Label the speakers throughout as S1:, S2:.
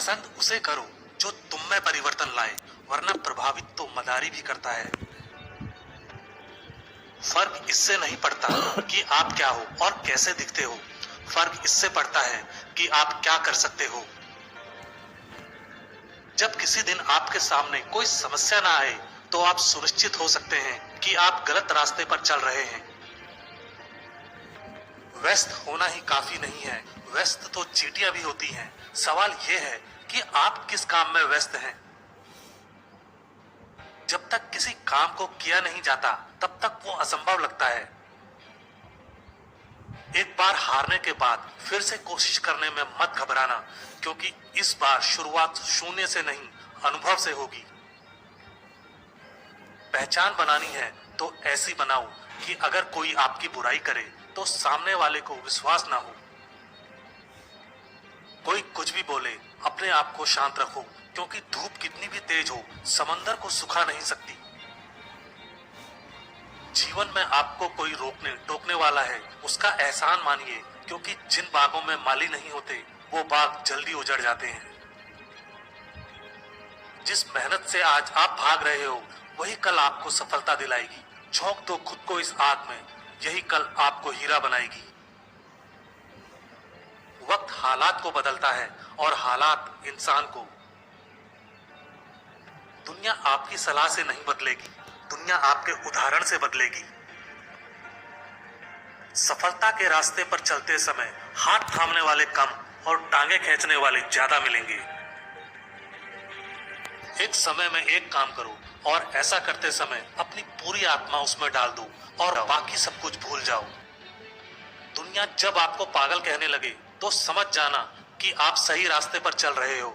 S1: पसंद उसे करो जो तुम में परिवर्तन लाए, वरना प्रभावित तो मदारी भी करता है। फर्क इससे नहीं पड़ता कि आप क्या हो और कैसे दिखते हो, फर्क इससे पड़ता है कि आप क्या कर सकते हो। जब किसी दिन आपके सामने कोई समस्या ना आए तो आप सुनिश्चित हो सकते हैं कि आप गलत रास्ते पर चल रहे हैं। व्यस्त होना ही काफी नहीं है, व्यस्त तो चींटियां भी होती हैं। सवाल यह है कि आप किस काम में व्यस्त हैं। जब तक किसी काम को किया नहीं जाता तब तक वो असंभव लगता है। एक बार हारने के बाद फिर से कोशिश करने में मत घबराना, क्योंकि इस बार शुरुआत शून्य से नहीं, अनुभव से होगी। पहचान बनानी है तो ऐसी बनाओ कि अगर कोई आपकी बुराई करे तो सामने वाले को विश्वास ना हो। कोई कुछ भी बोले, अपने आप को शांत रखो, क्योंकि धूप कितनी भी तेज हो, समंदर को सुखा नहीं सकती। जीवन में आपको कोई रोकने टोकने वाला है, उसका एहसान मानिए, क्योंकि जिन बागों में माली नहीं होते वो बाग जल्दी उजड़ जाते हैं। जिस मेहनत से आज आप भाग रहे हो वही कल आपको सफलता दिलाएगी। झोंक दो खुद को इस आग में, यही कल आपको हीरा बनाएगी। वक्त हालात को बदलता है और हालात इंसान को। दुनिया आपकी सलाह से नहीं बदलेगी, दुनिया आपके उदाहरण से बदलेगी। सफलता के रास्ते पर चलते समय हाथ थामने वाले कम और टांगे खींचने वाले ज्यादा मिलेंगे। एक समय में एक काम करो और ऐसा करते समय अपनी पूरी आत्मा उसमें डाल दो और बाकी सब कुछ भूल जाओ। दुनिया जब आपको पागल कहने लगे तो समझ जाना कि आप सही रास्ते पर चल रहे हो।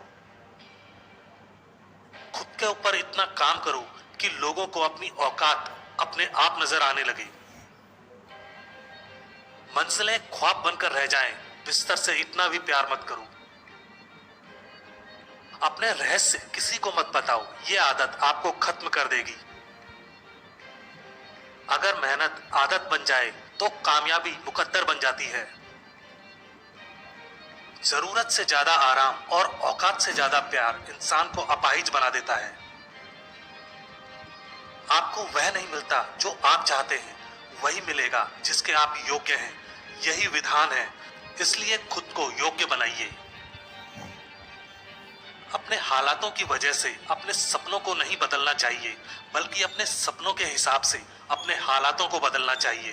S1: खुद के ऊपर इतना काम करो कि लोगों को अपनी औकात अपने आप नजर आने लगे। मंजिलें ख्वाब बनकर रह जाएं, बिस्तर से इतना भी प्यार मत करो। अपने रहस्य किसी को मत बताओ, ये आदत आपको खत्म कर देगी। अगर मेहनत आदत बन जाए तो कामयाबी मुकद्दर बन जाती है। जरूरत से ज्यादा आराम और औकात से ज्यादा प्यार इंसान को अपाहिज बना देता है। आपको वह नहीं मिलता जो आप चाहते हैं, वही मिलेगा जिसके आप योग्य हैं। यही विधान है, इसलिए खुद को योग्य बनाइए। अपने हालातों की वजह से अपने सपनों को नहीं बदलना चाहिए, बल्कि अपने सपनों के हिसाब से अपने हालातों को बदलना चाहिए।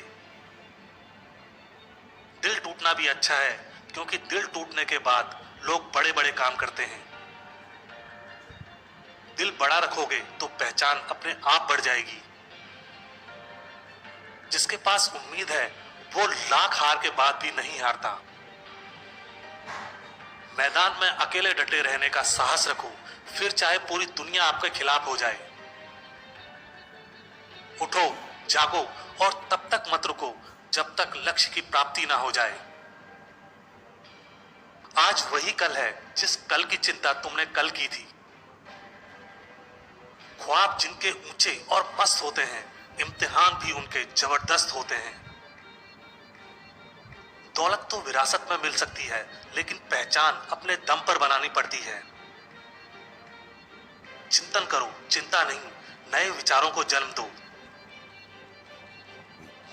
S1: दिल टूटना भी अच्छा है, क्योंकि दिल टूटने के बाद लोग बड़े बड़े काम करते हैं। दिल बड़ा रखोगे तो पहचान अपने आप बढ़ जाएगी। जिसके पास उम्मीद है वो लाख हार के बाद भी नहीं हारता। मैदान में अकेले डटे रहने का साहस रखो, फिर चाहे पूरी दुनिया आपके खिलाफ हो जाए। उठो, जागो और तब तक मत रुको जब तक लक्ष्य की प्राप्ति ना हो जाए। आज वही कल है जिस कल की चिंता तुमने कल की थी। ख्वाब जिनके ऊंचे और मस्त होते हैं, इम्तिहान भी उनके जबरदस्त होते हैं। दौलत तो विरासत में मिल सकती है, लेकिन पहचान अपने दम पर बनानी पड़ती है। चिंतन करो, चिंता नहीं, नए विचारों को जन्म दो।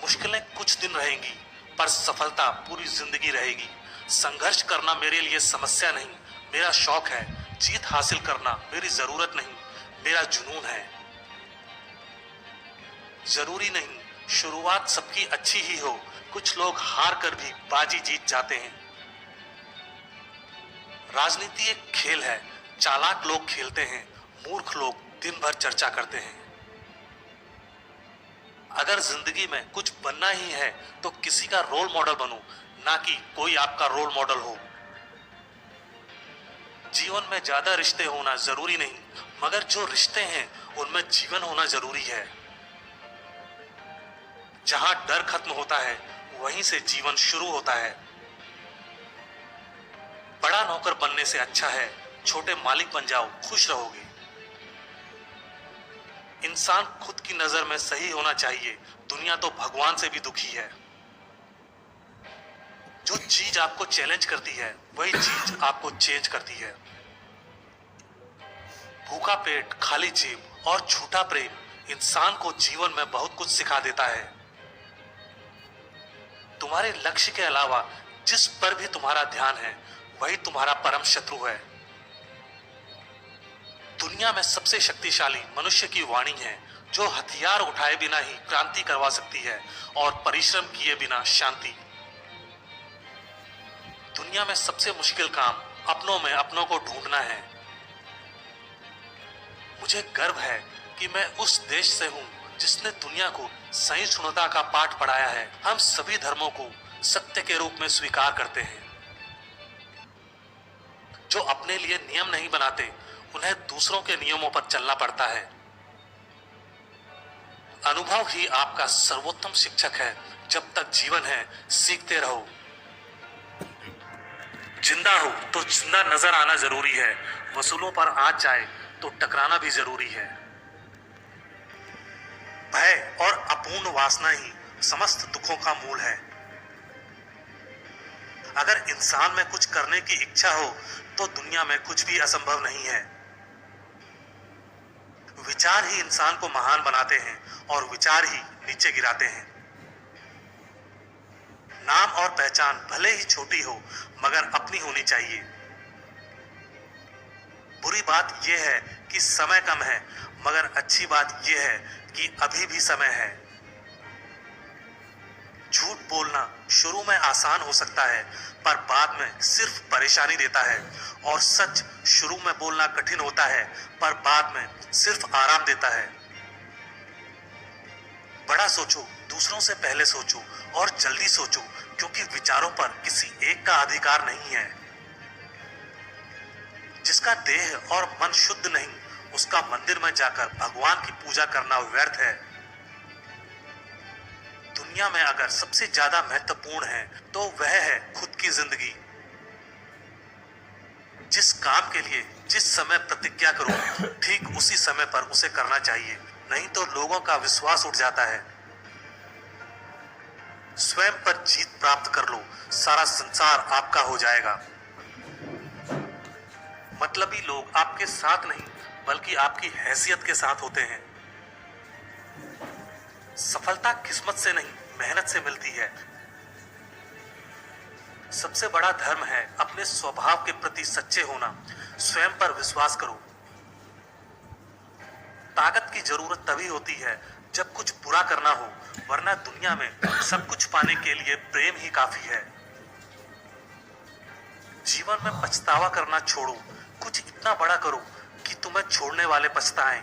S1: मुश्किलें कुछ दिन रहेंगी, पर सफलता पूरी जिंदगी रहेगी। संघर्ष करना मेरे लिए समस्या नहीं, मेरा शौक है। जीत हासिल करना मेरी जरूरत नहीं, मेरा जुनून है। जरूरी नहीं शुरुआत सबकी अच्छी ही हो, कुछ लोग हार कर भी बाजी जीत जाते हैं। राजनीति एक खेल है, चालाक लोग खेलते हैं, मूर्ख लोग दिन भर चर्चा करते हैं। अगर जिंदगी में कुछ बनना ही है तो किसी का रोल मॉडल बनो, ना कि कोई आपका रोल मॉडल हो। जीवन में ज्यादा रिश्ते होना जरूरी नहीं, मगर जो रिश्ते हैं उनमें जीवन होना जरूरी है। जहां डर खत्म होता है वहीं से जीवन शुरू होता है। बड़ा नौकर बनने से अच्छा है छोटे मालिक बन जाओ, खुश रहोगे। इंसान खुद की नजर में सही होना चाहिए, दुनिया तो भगवान से भी दुखी है। जो चीज आपको चैलेंज करती है वही चीज आपको चेंज करती है। भूखा पेट, खाली जेब और झूठा प्रेम इंसान को जीवन में बहुत कुछ सिखा देता है। तुम्हारे लक्ष्य के अलावा जिस पर भी तुम्हारा ध्यान है वही तुम्हारा परम शत्रु है। दुनिया में सबसे शक्तिशाली मनुष्य की वाणी है, जो हथियार उठाए बिना ही क्रांति करवा सकती है और परिश्रम किए बिना शांति। दुनिया में सबसे मुश्किल काम अपनों में अपनों को ढूंढना है। मुझे गर्व है कि मैं उस देश से हूं जिसने दुनिया को सहिष्णुता का पाठ पढ़ाया है। हम सभी धर्मों को सत्य के रूप में स्वीकार करते हैं। जो अपने लिए नियम नहीं बनाते उन्हें दूसरों के नियमों पर चलना पड़ता है। अनुभव ही आपका सर्वोत्तम शिक्षक है। जब तक जीवन है सीखते रहो। जिंदा हो तो जिंदा नजर आना जरूरी है। वसूलों पर आँच जाए तो टकराना भी जरूरी है। भय और अपूर्ण वासना ही समस्त दुखों का मूल है। अगर इंसान में कुछ करने की इच्छा हो तो दुनिया में कुछ भी असंभव नहीं है। विचार ही इंसान को महान बनाते हैं और विचार ही नीचे गिराते हैं। नाम और पहचान भले ही छोटी हो मगर अपनी होनी चाहिए। बुरी बात यह है कि समय कम है, मगर अच्छी बात यह है कि अभी भी समय है। झूठ बोलना शुरू में आसान हो सकता है पर बाद में सिर्फ परेशानी देता है, और सच शुरू में बोलना कठिन होता है पर बाद में सिर्फ आराम देता है। बड़ा सोचो, दूसरों से पहले सोचो और जल्दी सोचो, क्योंकि विचारों पर किसी एक का अधिकार नहीं है। जिसका देह और मन शुद्ध नहीं, उसका मंदिर में जाकर भगवान की पूजा करना व्यर्थ है। दुनिया में अगर सबसे ज्यादा महत्वपूर्ण है तो वह है खुद की जिंदगी। जिस काम के लिए जिस समय प्रतिज्ञा करो ठीक उसी समय पर उसे करना चाहिए, नहीं तो लोगों का विश्वास उठ जाता है। स्वयं पर जीत प्राप्त कर लो, सारा संसार आपका हो जाएगा। मतलबी लोग आपके साथ नहीं बल्कि आपकी हैसियत के साथ होते हैं। सफलता किस्मत से नहीं मेहनत से मिलती है। सबसे बड़ा धर्म है अपने स्वभाव के प्रति सच्चे होना। स्वयं पर विश्वास करो। ताकत की जरूरत तभी होती है जब कुछ बुरा करना हो, वरना दुनिया में सब कुछ पाने के लिए प्रेम ही काफी है। जीवन में पछतावा करना छोड़ो, कुछ इतना बड़ा करो कि तुम्हें छोड़ने वाले पछताएं।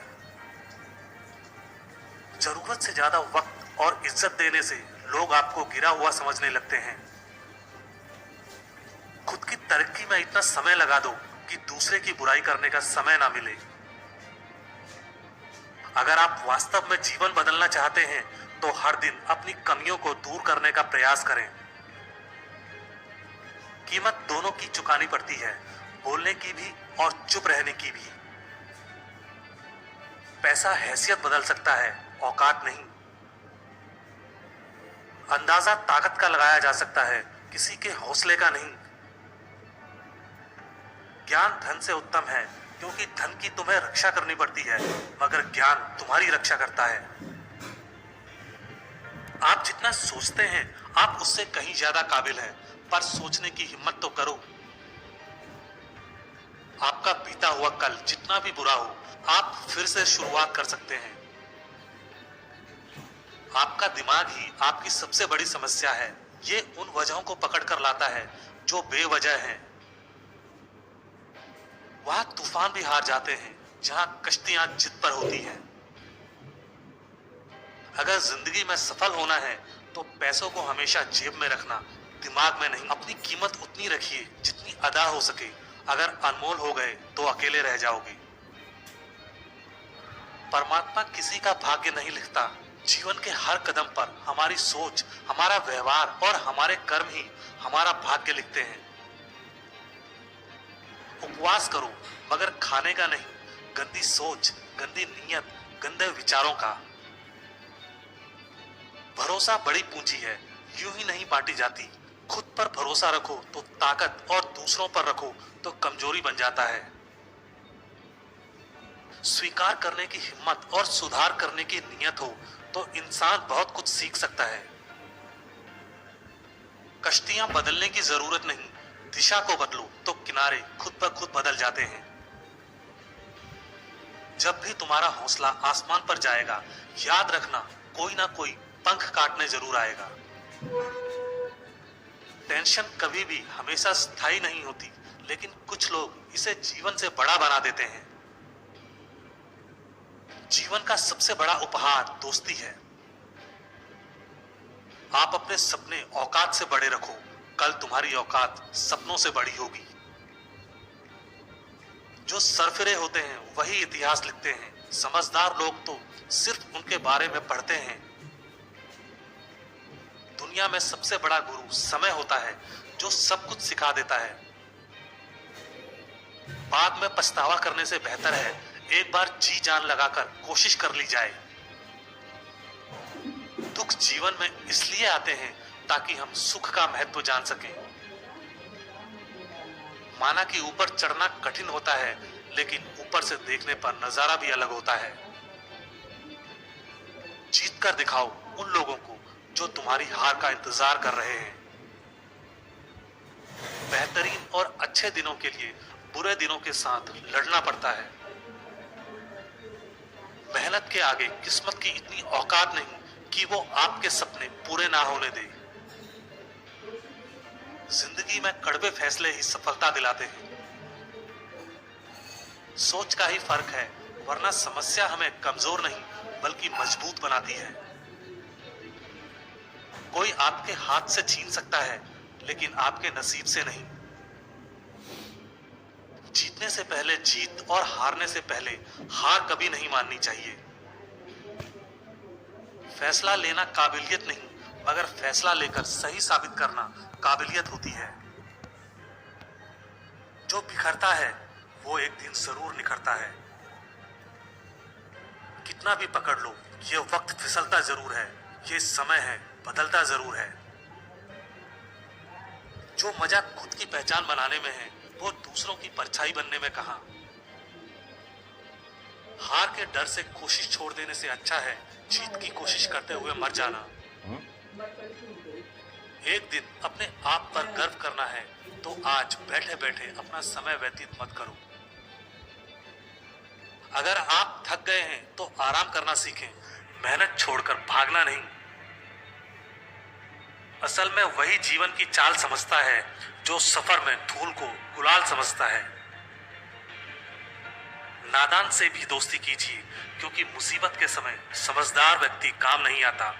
S1: जरूरत से ज्यादा वक्त और इज्जत देने से लोग आपको गिरा हुआ समझने लगते हैं। खुद की तरक्की में इतना समय लगा दो कि दूसरे की बुराई करने का समय ना मिले। अगर आप वास्तव में जीवन बदलना चाहते हैं तो हर दिन अपनी कमियों को दूर करने का प्रयास करें। कीमत दोनों की चुकानी पड़ती है, बोलने की भी और चुप रहने की भी। पैसा हैसियत बदल सकता है, औकात नहीं। अंदाजा ताकत का लगाया जा सकता है, किसी के हौसले का नहीं। ज्ञान धन से उत्तम है, क्योंकि धन की तुम्हें रक्षा करनी पड़ती है, मगर ज्ञान तुम्हारी रक्षा करता है। आप जितना सोचते हैं आप उससे कहीं ज्यादा काबिल हैं, पर सोचने की हिम्मत तो करो। आपका बीता हुआ कल जितना भी बुरा हो, आप फिर से शुरुआत कर सकते हैं। आपका दिमाग ही आपकी सबसे बड़ी समस्या है। ये उन वजहों को पकड़ कर लाता है जो बेवजह हैं। वहां तूफान भी हार जाते हैं जहां कश्तियां जिद पर होती हैं। अगर जिंदगी में सफल होना है तो पैसों को हमेशा जेब में रखना, दिमाग में नहीं। अपनी कीमत उतनी रखिए जितनी अदा हो सके। अगर अनमोल हो गए तो अकेले रह जाओगे। परमात्मा किसी का भाग्य नहीं लिखता। जीवन के हर कदम पर हमारी सोच, हमारा व्यवहार और हमारे कर्म ही हमारा भाग्य लिखते हैं। उपवास करो मगर खाने का नहीं, गंदी सोच, गंदी नीयत, गंदे विचारों का। भरोसा बड़ी पूंजी है, यूं ही नहीं बांटी जाती। खुद पर भरोसा रखो तो ताकत, और दूसरों पर रखो तो कमजोरी बन जाता है। स्वीकार करने की हिम्मत और सुधार करने की नीयत हो तो इंसान बहुत कुछ सीख सकता है। कश्तियां बदलने की जरूरत नहीं, दिशा को बदलो तो किनारे खुद ब खुद बदल जाते हैं। जब भी तुम्हारा हौसला आसमान पर जाएगा, याद रखना कोई ना कोई पंख काटने जरूर आएगा। टेंशन कभी भी हमेशा स्थायी नहीं होती, लेकिन कुछ लोग इसे जीवन से बड़ा बना देते हैं। जीवन का सबसे बड़ा उपहार दोस्ती है। आप अपने सपने औकात से बड़े रखो, कल तुम्हारी औकात सपनों से बड़ी होगी। जो सरफिरे होते हैं वही इतिहास लिखते हैं, समझदार लोग तो सिर्फ उनके बारे में पढ़ते हैं। दुनिया में सबसे बड़ा गुरु समय होता है, जो सब कुछ सिखा देता है। बाद में पछतावा करने से बेहतर है एक बार जी जान लगाकर कोशिश कर ली जाए। दुख जीवन में इसलिए आते हैं ताकि हम सुख का महत्व जान सकें। माना कि ऊपर चढ़ना कठिन होता है, लेकिन ऊपर से देखने पर नजारा भी अलग होता है। जीत कर दिखाओ उन लोगों को जो तुम्हारी हार का इंतजार कर रहे हैं। बेहतरीन और अच्छे दिनों के लिए बुरे दिनों के साथ लड़ना पड़ता है। मेहनत के आगे किस्मत की इतनी औकात नहीं कि वो आपके सपने पूरे ना होने दे। जिंदगी में कड़वे फैसले ही सफलता दिलाते हैं। सोच का ही फर्क है, वरना समस्या हमें कमजोर नहीं बल्कि मजबूत बनाती है। कोई आपके हाथ से छीन सकता है, लेकिन आपके नसीब से नहीं। जीतने से पहले जीत और हारने से पहले हार कभी नहीं माननी चाहिए। फैसला लेना काबिलियत नहीं, मगर फैसला लेकर सही साबित करना काबिलियत होती है। जो बिखरता है वो एक दिन जरूर निखरता है। कितना भी पकड़ लो, ये वक्त फिसलता जरूर है, ये समय है बदलता जरूर है। जो मजा खुद की पहचान बनाने में है, वो दूसरों की परछाई बनने में कहां। हार के डर से कोशिश छोड़ देने से अच्छा है जीत की कोशिश करते हुए मर जाना। एक दिन अपने आप पर गर्व करना है तो आज बैठे बैठे अपना समय व्यतीत मत करो। अगर आप थक गए हैं तो आराम करना सीखें, मेहनत छोड़कर भागना नहीं। असल में वही जीवन की चाल समझता है जो सफर में धूल को गुलाल समझता है। नादान से भी दोस्ती कीजिए, क्योंकि मुसीबत के समय समझदार व्यक्ति काम नहीं आता।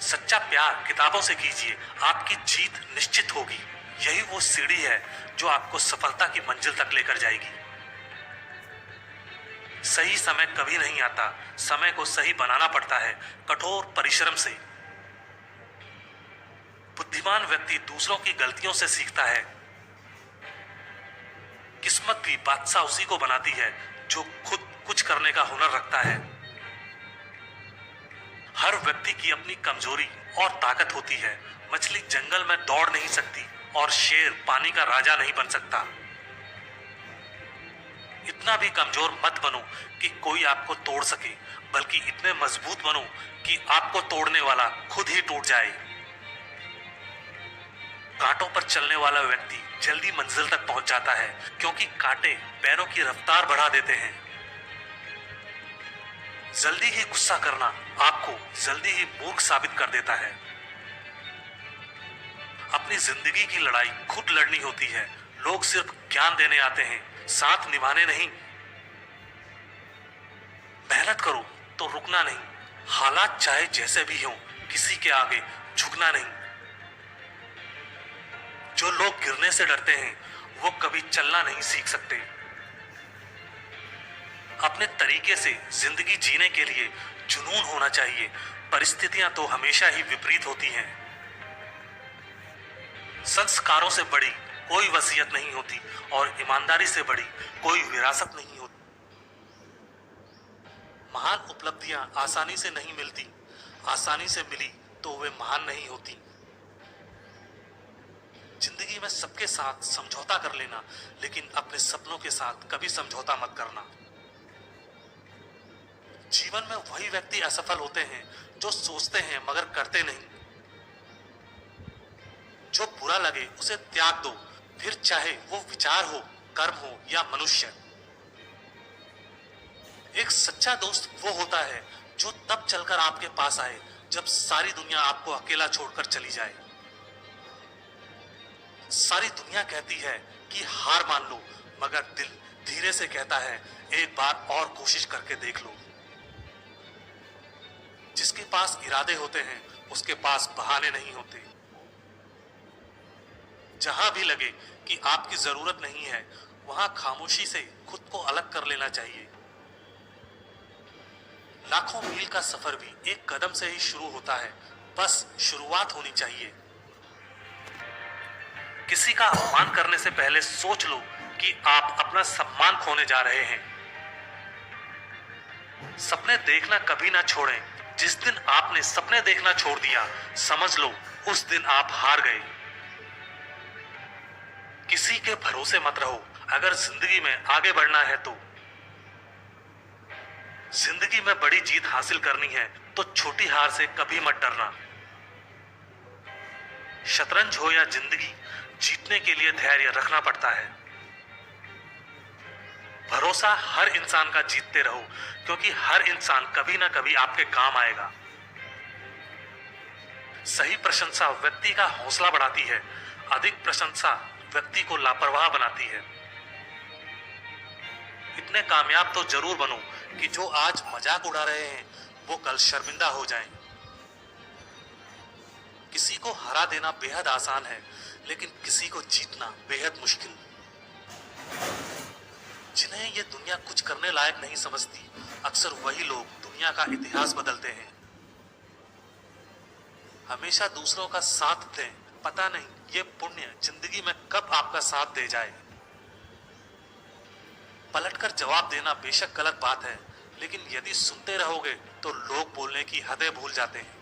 S1: सच्चा प्यार किताबों से कीजिए, आपकी जीत निश्चित होगी। यही वो सीढ़ी है जो आपको सफलता की मंजिल तक लेकर जाएगी। सही समय कभी नहीं आता, समय को सही बनाना पड़ता है कठोर परिश्रम से। बुद्धिमान व्यक्ति दूसरों की गलतियों से सीखता है। किस्मत भी बादशाह उसी को बनाती है जो खुद कुछ करने का हुनर रखता है। हर व्यक्ति की अपनी कमजोरी और ताकत होती है। मछली जंगल में दौड़ नहीं सकती और शेर पानी का राजा नहीं बन सकता। इतना भी कमजोर मत बनो कि कोई आपको तोड़ सके, बल्कि इतने मजबूत बनो कि आपको तोड़ने वाला खुद ही टूट जाए। कांटों पर चलने वाला व्यक्ति जल्दी मंजिल तक पहुंच जाता है, क्योंकि कांटे पैरों की रफ्तार बढ़ा देते हैं। जल्दी ही गुस्सा करना आपको जल्दी ही मूर्ख साबित कर देता है। अपनी जिंदगी की लड़ाई खुद लड़नी होती है। लोग सिर्फ ज्ञान देने आते हैं, साथ निभाने नहीं। मेहनत करो तो रुकना नहीं। हालात चाहे जैसे भी हों, किसी के आगे झुकना नहीं। जो लोग गिरने से डरते हैं वो कभी चलना नहीं सीख सकते। अपने तरीके से जिंदगी जीने के लिए जुनून होना चाहिए। परिस्थितियां तो हमेशा ही विपरीत होती हैं। संस्कारों से बड़ी कोई वसीयत नहीं होती और ईमानदारी से बड़ी कोई विरासत नहीं होती। महान उपलब्धियां आसानी से नहीं मिलती, आसानी से मिली तो वे महान नहीं होती। जिंदगी में सबके साथ समझौता कर लेना, लेकिन अपने सपनों के साथ कभी समझौता मत करना। जीवन में वही व्यक्ति असफल होते हैं जो सोचते हैं मगर करते नहीं। जो बुरा लगे उसे त्याग दो, फिर चाहे वो विचार हो, कर्म हो या मनुष्य। एक सच्चा दोस्त वो होता है जो तब चलकर आपके पास आए जब सारी दुनिया आपको अकेला छोड़कर चली जाए। सारी दुनिया कहती है कि हार मान लो, मगर दिल धीरे से कहता है एक बार और कोशिश करके देख लो। जिसके पास इरादे होते हैं उसके पास बहाने नहीं होते। जहां भी लगे कि आपकी जरूरत नहीं है, वहां खामोशी से खुद को अलग कर लेना चाहिए। लाखों मील का सफर भी एक कदम से ही शुरू होता है, बस शुरुआत होनी चाहिए। किसी का अपमान करने से पहले सोच लो कि आप अपना सम्मान खोने जा रहे हैं। सपने देखना कभी ना छोड़ें। जिस दिन आपने सपने देखना छोड़ दिया, समझ लो उस दिन आप हार गए। किसी के भरोसे मत रहो। अगर जिंदगी में आगे बढ़ना है तो जिंदगी में बड़ी जीत हासिल करनी है तो छोटी हार से कभी मत डरना। शतरंज हो या जिंदगी, जीतने के लिए धैर्य रखना पड़ता है। भरोसा हर इंसान का जीतते रहो, क्योंकि हर इंसान कभी ना कभी आपके काम आएगा। सही प्रशंसा व्यक्ति का हौसला बढ़ाती है, अधिक प्रशंसा व्यक्ति को लापरवाह बनाती है। इतने कामयाब तो जरूर बनो कि जो आज मजाक उड़ा रहे हैं वो कल शर्मिंदा हो जाएं। किसी को हरा देना बेहद आसान है, लेकिन किसी को जीतना बेहद मुश्किल। जिन्हें ये दुनिया कुछ करने लायक नहीं समझती, अक्सर वही लोग दुनिया का इतिहास बदलते हैं। हमेशा दूसरों का साथ दें, पता नहीं ये पुण्य जिंदगी में कब आपका साथ दे जाए। पलटकर जवाब देना बेशक गलत बात है, लेकिन यदि सुनते रहोगे तो लोग बोलने की हदें भूल जाते हैं।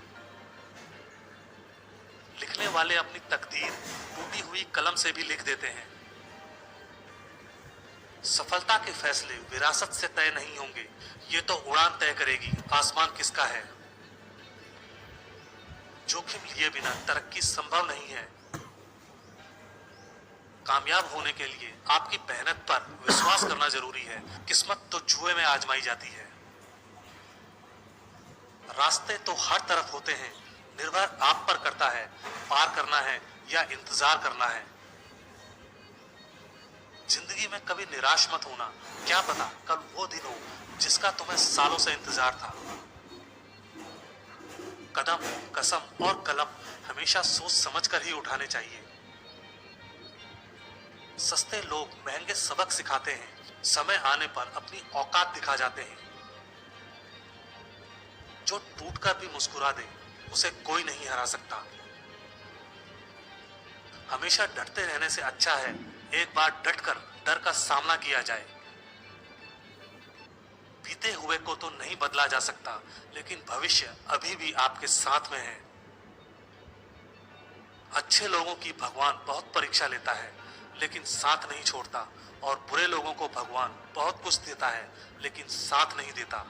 S1: लिखने वाले अपनी तकदीर टूटी हुई कलम से भी लिख देते हैं। सफलता के फैसले विरासत से तय नहीं होंगे, ये तो उड़ान तय करेगी आसमान किसका है। जोखिम लिए बिना तरक्की संभव नहीं है। कामयाब होने के लिए आपकी मेहनत पर विश्वास करना जरूरी है। किस्मत तो जुए में आजमाई जाती है। रास्ते तो हर तरफ होते हैं, निर्भर आप पर करता है पार करना है या इंतजार करना है। जिंदगी में कभी निराश मत होना, क्या पता कल वो दिन हो जिसका तुम्हें सालों से इंतजार था। कदम, कसम और कलम हमेशा सोच समझ कर ही उठाने चाहिए। सस्ते लोग महंगे सबक सिखाते हैं, समय आने पर अपनी औकात दिखा जाते हैं। जो टूटकर भी मुस्कुरा दे उसे कोई नहीं हरा सकता। हमेशा डरते रहने से अच्छा है एक बार डटकर डर का सामना किया जाए। बीते हुए को तो नहीं बदला जा सकता, लेकिन भविष्य अभी भी आपके साथ में है। अच्छे लोगों की भगवान बहुत परीक्षा लेता है, लेकिन साथ नहीं छोड़ता, और बुरे लोगों को भगवान बहुत कुछ देता है, लेकिन साथ नहीं देता।